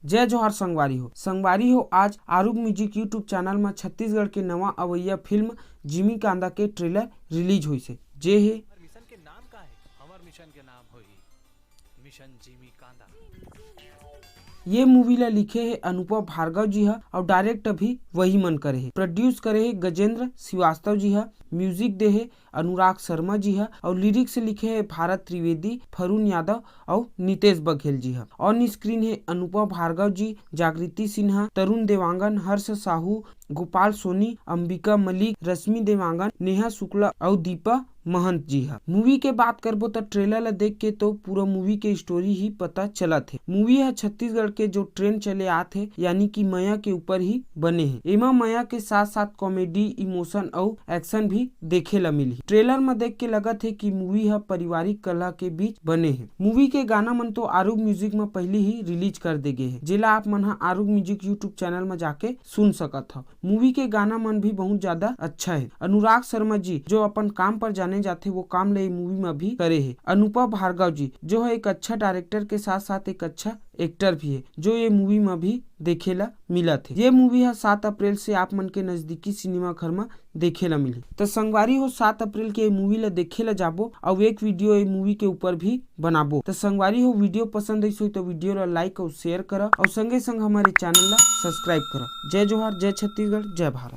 जय जोहार संगवारी हो आज आरूग म्यूजिक यूट्यूब चैनल में छत्तीसगढ़ के नवा अवैया फिल्म जिमी कांदा के ट्रेलर रिलीज हुई से जे है मिशन के नाम का है हमर मिशन के नाम होई मिशन जिमी कांदा। ये मूवी ला लिखे है अनुपम भार्गव जी हा और डायरेक्ट भी वही मन करे है। प्रोड्यूस करे है गजेंद्र श्रीवास्तव जी हा, म्यूजिक दे है अनुराग शर्मा जी हा और लिरिक्स लिखे है भारत त्रिवेदी, फरुण यादव और नितेश बघेल जी हा। ऑन स्क्रीन है अनुपम भार्गव जी, जागृति सिन्हा, तरुण देवांगन, हर्ष साहू, गोपाल सोनी, अंबिका मलिक, रश्मि देवांगन, नेहा शुक्ला और दीपा महंत जी हा। मूवी के बात करबो तो ट्रेलर ला देख के तो पूरा मूवी के स्टोरी ही पता चला थे। मूवी है छत्तीसगढ़ के जो ट्रेंड चले आते यानी कि माया के ऊपर ही बने हैं। एमा माया के साथ साथ कॉमेडी, इमोशन और एक्शन भी देखे ला मिली। ट्रेलर में देख के लगा थे कि मूवी है पारिवारिक कला के बीच बने हैं। मूवी के गाना मन तो आरूग म्यूजिक में पहले ही रिलीज कर दे गए है, जिला आप मन आरूग म्यूजिक यूट्यूब चैनल में जाके सुन सकत हो। मूवी के गाना मन भी बहुत ज्यादा अच्छा है। अनुराग शर्मा जी जो अपन काम पर जाने जाते वो काम ले मूवी में भी करे है। अनुपम भार्गव जी जो है एक अच्छा डायरेक्टर के साथ साथ एक अच्छा एक्टर भी है, जो ये मूवी में भी देखेला मिला थे। ये मूवी है 7 अप्रैल से आप मन के नजदीकी सिनेमा घर में देखेला मिली। तो संगवारी हो 7 अप्रैल के मूवी ला देखेला जाबो और एक वीडियो ये मूवी के ऊपर भी बनाबो। तो संगवारी हो वीडियो पसंद आई तो वीडियो ला लाइक और शेयर करो और संगे संग हमारे चैनल ला सब्सक्राइब करो। जय जोहार, जय छत्तीसगढ़, जय भारत।